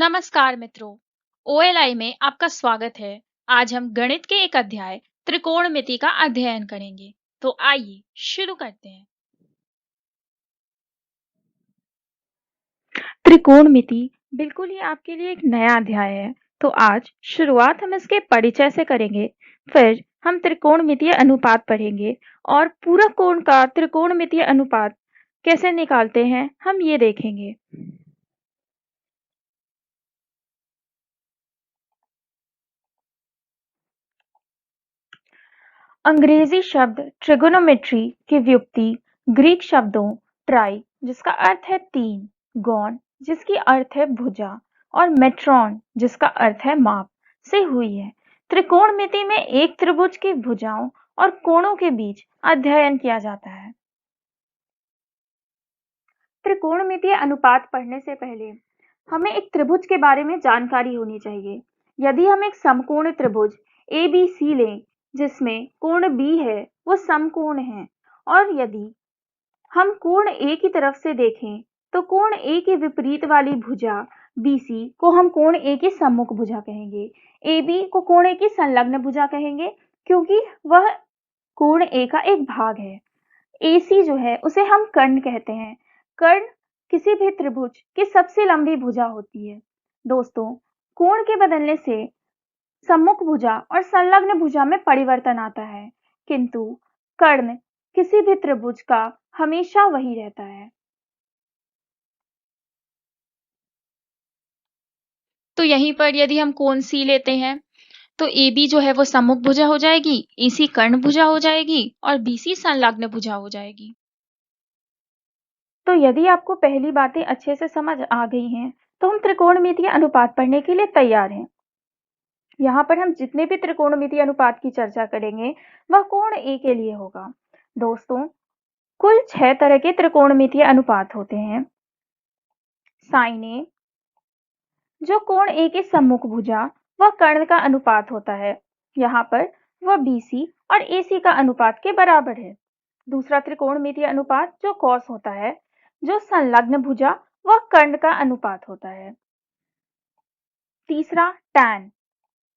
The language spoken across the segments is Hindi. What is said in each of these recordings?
नमस्कार मित्रों, ओएलआई में आपका स्वागत है। आज हम गणित के एक अध्याय त्रिकोणमिति का अध्ययन करेंगे। तो आइए शुरू करते हैं। त्रिकोणमिति बिल्कुल ही आपके लिए एक नया अध्याय है। तो आज शुरुआत हम इसके परिचय से करेंगे, फिर हम त्रिकोणमितीय अनुपात पढ़ेंगे और पूरा कोण का त्रिकोणमितीय अनुपात कैसे निकालते हैं हम ये देखेंगे। अंग्रेजी शब्द ट्रिगोनोमेट्री की व्युत्पत्ति ग्रीक शब्दों ट्राई जिसका अर्थ है तीन, गॉन जिसकी अर्थ है भुजा और मेट्रॉन जिसका अर्थ है माप से हुई है। त्रिकोणमिति में एक त्रिभुज की भुजाओं और कोणों के बीच अध्ययन किया जाता है। त्रिकोणमितीय अनुपात पढ़ने से पहले हमें एक त्रिभुज के बारे में जानकारी होनी चाहिए। यदि हम एक समकोण त्रिभुज ABC लें जिसमें कोण B है वो समकोण है, और यदि हम कोण A की तरफ से देखें तो कोण A के विपरीत वाली भुजा BC को हम कोण A की सम्मुख भुजा कहेंगे। AB को कोण A की संलग्न भुजा कहेंगे क्योंकि वह कोण A का एक भाग है। AC जो है उसे हम कर्ण कहते हैं। कर्ण किसी भी त्रिभुज की सबसे लंबी भुजा होती है। दोस्तों, कोण के बदलने से सम्मुख भुजा और संलग्न भुजा में परिवर्तन आता है, किंतु कर्ण किसी भी त्रिभुज का हमेशा वही रहता है। तो यहीं पर यदि हम कोण C लेते हैं तो AB जो है वो सम्मुख भुजा हो जाएगी, AC कर्ण भुजा हो जाएगी और BC संलग्न भुजा हो जाएगी। तो यदि आपको पहली बातें अच्छे से समझ आ गई हैं तो हम त्रिकोणमितीय अनुपात पढ़ने के लिए तैयार हैं। यहाँ पर हम जितने भी त्रिकोणमितीय अनुपात की चर्चा करेंगे वह कोण A के लिए होगा। दोस्तों, कुल 6 तरह के त्रिकोणमितीय अनुपात होते हैं। साइन A जो कोण A के सम्मुख भुजा वह कर्ण का अनुपात होता है, यहाँ पर वह BC और AC का अनुपात के बराबर है। दूसरा त्रिकोणमितीय अनुपात जो कॉस होता है, जो संलग्न भुजा वह कर्ण का अनुपात होता है। तीसरा टैन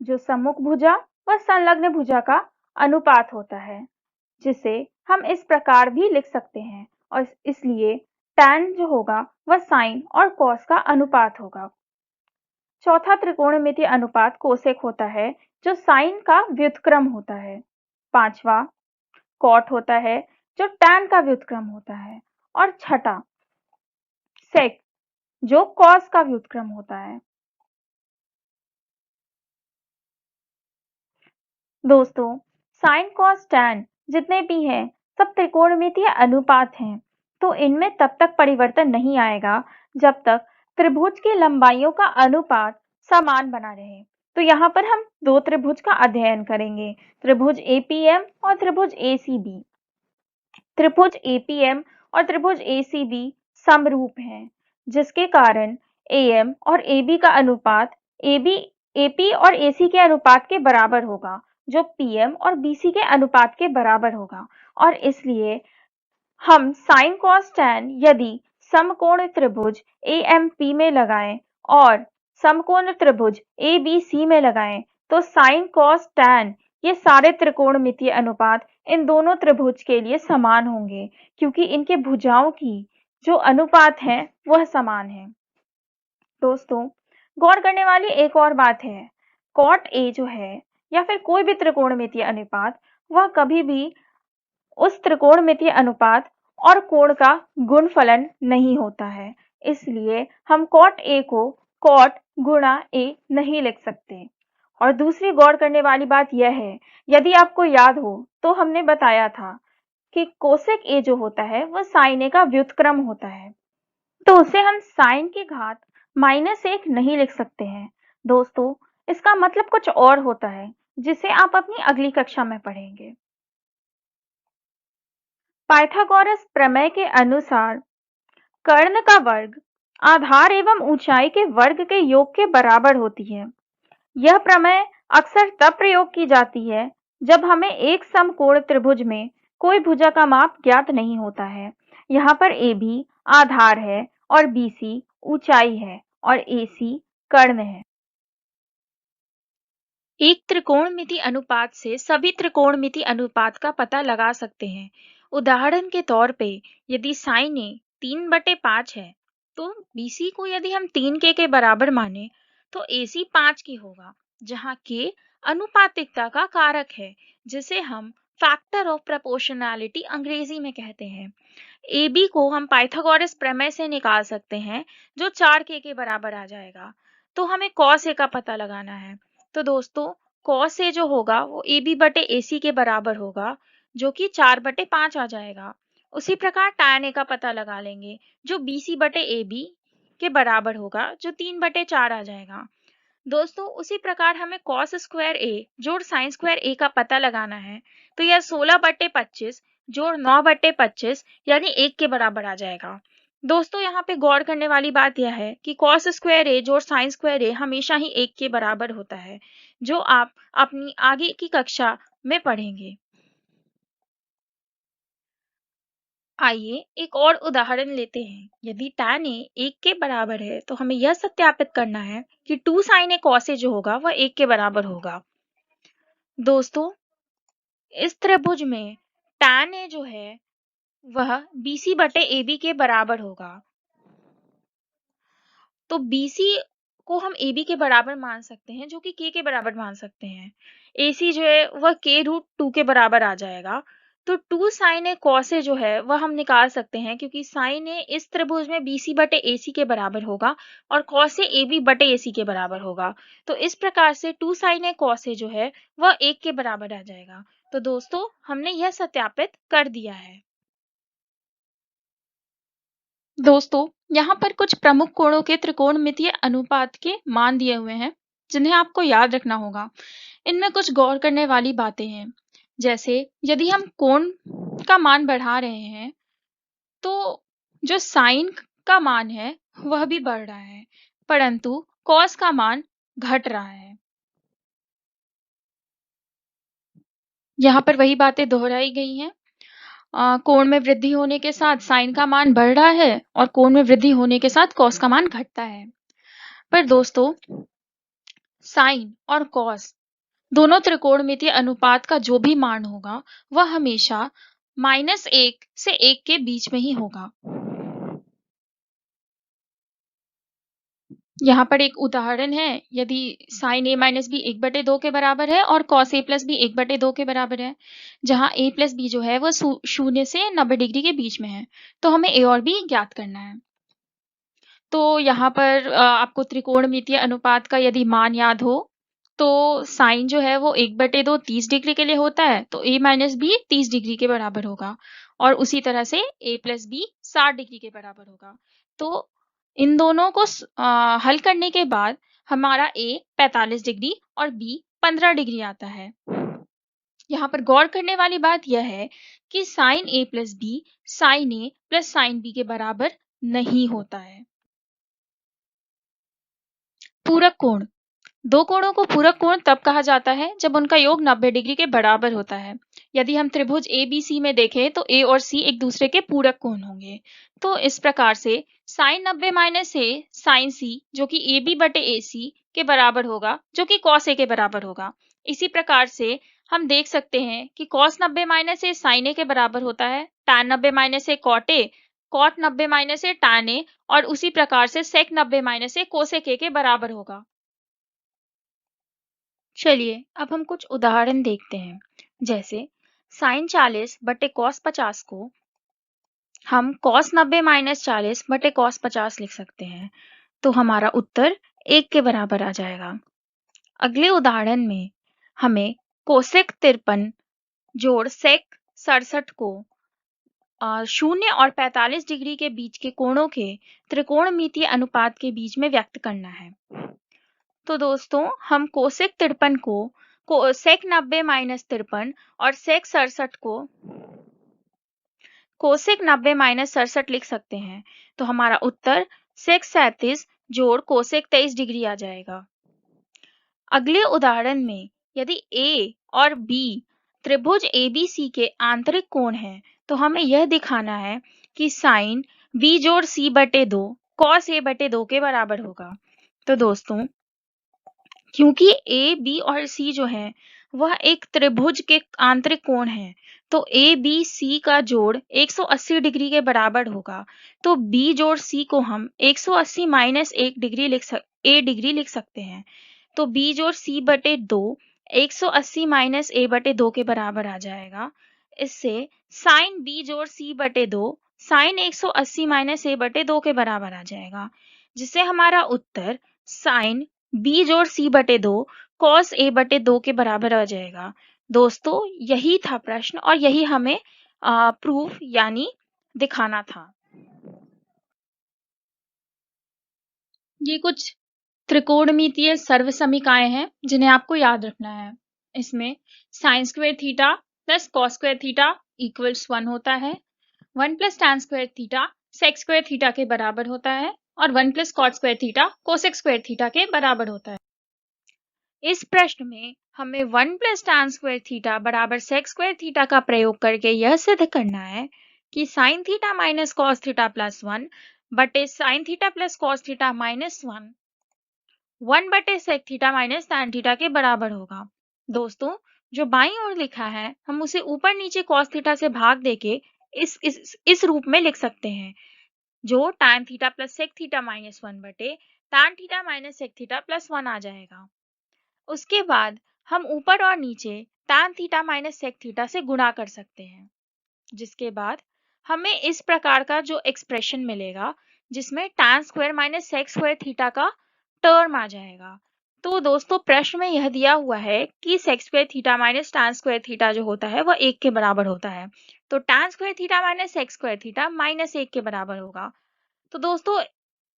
जो सम्मुख भुजा व संलग्न भुजा का अनुपात होता है, जिसे हम इस प्रकार भी लिख सकते हैं, और इसलिए टैन जो होगा वह साइन और कॉस का अनुपात होगा। चौथा त्रिकोणमितीय अनुपात कोसेक होता है जो साइन का व्युत्क्रम होता है। पांचवा कॉट होता है जो टैन का व्युत्क्रम होता है, और छठा सेक जो कॉस का व्युत्क्रम होता है। दोस्तों, साइन कॉस टैन जितने भी हैं सब त्रिकोणमितीय अनुपात हैं, तो इनमें तब तक परिवर्तन नहीं आएगा जब तक त्रिभुज की लंबाइयों का अनुपात समान बना रहे। तो यहाँ पर हम दो त्रिभुज का अध्ययन करेंगे, त्रिभुज APM और त्रिभुज ACB। त्रिभुज APM और त्रिभुज ACB समरूप हैं, जिसके कारण AM और AB का अनुपात AP और AC के अनुपात के बराबर होगा, जो PM और BC के अनुपात के बराबर होगा। और इसलिए हम साइन कॉस टैन यदि समकोण त्रिभुज AMP में लगाएं और समकोण त्रिभुज ABC में लगाएं तो साइन कॉस टैन ये सारे त्रिकोणमितीय अनुपात इन दोनों त्रिभुज के लिए समान होंगे, क्योंकि इनके भुजाओं की जो अनुपात है वह समान है। दोस्तों, गौर करने वाली एक और बात है, कॉट A जो है या फिर कोई भी त्रिकोणमितीय अनुपात वह कभी भी उस त्रिकोणमितीय अनुपात और कोण का गुणफलन नहीं होता है, इसलिए हम कॉट A को कॉट गुणा A नहीं लिख सकते। और दूसरी गौर करने वाली बात यह है, यदि आपको याद हो तो हमने बताया था कि कोसेक A जो होता है वह साइन A का व्युत्क्रम होता है, तो उसे हम साइन की घात -1 नहीं लिख सकते हैं। दोस्तों, इसका मतलब कुछ और होता है जिसे आप अपनी अगली कक्षा में पढ़ेंगे। पाइथागोरस प्रमेय के अनुसार कर्ण का वर्ग आधार एवं ऊंचाई के वर्ग के योग के बराबर होती है। यह प्रमेय अक्सर तब प्रयोग की जाती है जब हमें एक समकोण त्रिभुज में कोई भुजा का माप ज्ञात नहीं होता है। यहाँ पर AB आधार है और BC ऊंचाई है और AC कर्ण है। एक त्रिकोणमिति अनुपात से सभी त्रिकोणमिति अनुपात का पता लगा सकते हैं। उदाहरण के तौर पे यदि साइन ए 3/5 है तो बीसी को यदि हम 3 के बराबर माने तो एसी 5 की होगा, जहाँ के अनुपातिकता का कारक है जिसे हम फैक्टर ऑफ प्रोपोर्शनैलिटी अंग्रेजी में कहते हैं। ए बी को हम पाइथागोरस प्रमेय से निकाल सकते हैं जो 4 के बराबर आ जाएगा। तो हमें कॉस ए का पता लगाना है। तो दोस्तों कॉस ए जो होगा वो ए बी बटे ए सी के बराबर होगा जो कि 4/5 आ जाएगा। उसी प्रकार tan ए का पता लगा लेंगे जो बी सी बटे ए बी के बराबर होगा जो 3/4 आ जाएगा। दोस्तों उसी प्रकार हमें कॉस स्क्वायर ए जोड़ साइन स्क्वायर ए का पता लगाना है। तो यह 16/25 जोड़ 9/25 यानी 1 के बराबर आ जाएगा। दोस्तों यहाँ पे गौर करने वाली बात यह है कि कॉस स्क्वायर ए जोड़ साइन स्क्वायर ए हमेशा ही 1 के बराबर होता है, जो आप अपनी आगे की कक्षा में पढ़ेंगे। आइए एक और उदाहरण लेते हैं। यदि tan ए 1 के बराबर है तो हमें यह सत्यापित करना है कि 2 sin ए cos ए जो होगा वह 1 के बराबर होगा। दोस्तों इस त्रिभुज में tan ए जो है वह BC बटे AB के बराबर होगा। तो BC को हम AB के बराबर मान सकते हैं जो कि K के बराबर मान सकते हैं। AC जो है वह K√2 के बराबर आ जाएगा। तो 2 sin A cos A जो है वह हम निकाल सकते हैं क्योंकि sin A इस त्रिभुज में BC बटे AC के बराबर होगा और cos A AB बटे AC के बराबर होगा। तो इस प्रकार से 2 sin A cos A जो है वह 1 के बराबर आ जाएगा। तो दोस्तों हमने यह सत्यापित कर दिया है। दोस्तों यहाँ पर कुछ प्रमुख कोणों के त्रिकोणमितीय अनुपात के मान दिए हुए हैं जिन्हें आपको याद रखना होगा। इनमें कुछ गौर करने वाली बातें हैं, जैसे यदि हम कोण का मान बढ़ा रहे हैं तो जो साइन का मान है वह भी बढ़ रहा है, परंतु कॉस का मान घट रहा है। यहाँ पर वही बातें दोहराई गई हैं। कोण में वृद्धि होने के साथ साइन का मान बढ़ रहा है और कोण में वृद्धि होने के साथ कॉस का मान घटता है। पर दोस्तों साइन और कॉस दोनों त्रिकोणमितीय अनुपात का जो भी मान होगा वह हमेशा -1 से 1 के बीच में ही होगा। यहाँ पर एक उदाहरण है, यदि साइन ए माइनस बी 1/2 के बराबर है और कॉस ए प्लस बी 1/2 के बराबर है, जहाँ ए प्लस बी जो है वह 0 से 90 डिग्री के बीच में है, तो हमें ए और बी ज्ञात करना है। तो यहाँ पर आपको त्रिकोणमितीय अनुपात का यदि मान याद हो तो साइन जो है वो 1/2 30 डिग्री के लिए होता है, तो a माइनस बी 30 डिग्री के बराबर होगा और उसी तरह से a प्लस बी 60 डिग्री के बराबर होगा। तो इन दोनों को हल करने के बाद हमारा a 45 डिग्री और b 15 डिग्री आता है। यहाँ पर गौर करने वाली बात यह है कि sine a plus B sine a plus sine b के बराबर नहीं होता है। पूरक कोण, दो कोणों को पूरक कोण तब कहा जाता है जब उनका योग 90 डिग्री के बराबर होता है। यदि हम त्रिभुज ABC में देखें तो A और C एक दूसरे के पूरक कोण होंगे। तो इस प्रकार से sign 90 minus A sign C जो कि AB बटे AC के बराबर होगा जो कि cos A के बराबर होगा। इसी प्रकार से हम देख सकते हैं कि cos 90 minus A sine A के बराबर होता है, tan 90 minus A cot A, cot 90 minus A tan A और उसी प्रकार से sec 90 minus A cosec A के बराबर होगा। चलिए अब हम कुछ उदाहरण देखते हैं। जैसे साइन 40 बटे कॉस 50 को हम कॉस 90 माइनस 40 बटे कॉस 50 लिख सकते हैं, तो हमारा उत्तर 1 के बराबर आ जाएगा। अगले उदाहरण में हमें कोसेक 53 जोड़ सेक 67 को 0 और 45 डिग्री के बीच के कोणों के त्रिकोणमितीय अनुपात के बीच में व्यक्त करना है। तो दोस्तों हम कोसेक 53 को सेक 90 माइनस 53 और सेक 67 को कोसेक 90 माइनस 67 लिख सकते हैं, तो हमारा उत्तर सेक 37 जोड़ कोसेक 23 डिग्री आ जाएगा। अगले उदाहरण में यदि A और B त्रिभुज ABC के आंतरिक कोण हैं, तो हमें यह दिखाना है कि साइन B जोड़ C बटे 2 कॉस A बटे 2 के बराबर होगा। तो दोस्तों, क्योंकि ए, बी और सी जो है वह एक त्रिभुज के आंतरिक कोण हैं, तो ए बी सी का जोड़ 180 डिग्री के बराबर होगा। तो बी जोड़ सी को हम 180 माइनस 1 डिग्री लिख सकते हैं। तो बी जोड़ सी बटे 2 180 माइनस ए बटे 2 के बराबर आ जाएगा। इससे साइन बी जोड़ सी बटे 2 साइन 180 माइनस ए बटे 2 के बराबर आ जाएगा, जिससे हमारा उत्तर साइन बी जोड़ सी बटे 2 कॉस ए बटे 2 के बराबर आ जाएगा। दोस्तों, यही था प्रश्न और यही हमें प्रूफ यानी दिखाना था। ये कुछ त्रिकोणमितीय सर्वसमीकाएं हैं जिन्हें आपको याद रखना है। इसमें sine square theta plus cos square theta equals 1 होता है। 1 plus tan square theta sec square theta के बराबर होता है और 1 plus cot square theta cosec square theta के बराबर होता है। इस प्रश्न में हमें 1 प्लस टैन स्क्वायर थीटा बराबर सेक स्क्वायर थीटा का प्रयोग करके यह सिद्ध करना है कि sine theta minus cos theta plus 1 बटे sine theta plus cos theta minus 1 बटे sec theta minus tan theta के बराबर होगा। दोस्तों, जो बाईं ओर लिखा है हम उसे ऊपर नीचे कॉस थीटा से भाग देके इस रूप में लिख सकते हैं, जो tan theta plus sec theta minus 1 बटे tan theta minus sec theta plus 1 आ जाएगा। उसके बाद हम ऊपर और नीचे tan theta minus sec theta से गुणा कर सकते हैं, जिसके बाद हमें इस प्रकार का जो एक्सप्रेशन मिलेगा जिसमें tan square minus sec square theta का टर्म आ जाएगा। तो दोस्तों, प्रश्न में यह दिया हुआ है कि sec square theta minus tan square theta जो होता है वह 1 के बराबर होता है। तो tan square theta minus sec square theta minus 1 के बराबर होगा। तो दोस्तों,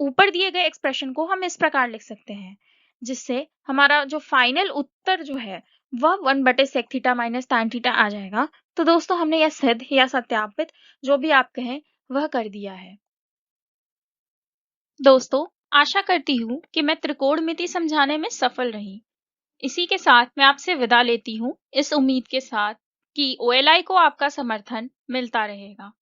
ऊपर दिए गए एक्सप्रेशन को हम इस प्रकार लिख सकते हैं, जिससे हमारा जो फाइनल उत्तर जो है वह 1 बटे sec theta minus tan theta आ जाएगा। तो दोस्तों, हमने यह सिद्ध या सत्यापित जो भी आप कहें वह कर दिया है। दोस्तों, आशा करती हूँ कि मैं त्रिकोणमिति समझाने में सफल रही। इसी के साथ मैं आपसे विदा लेती हूँ, इस उम्मीद के साथ कि OLI को आपका समर्थन मिलता रहेगा।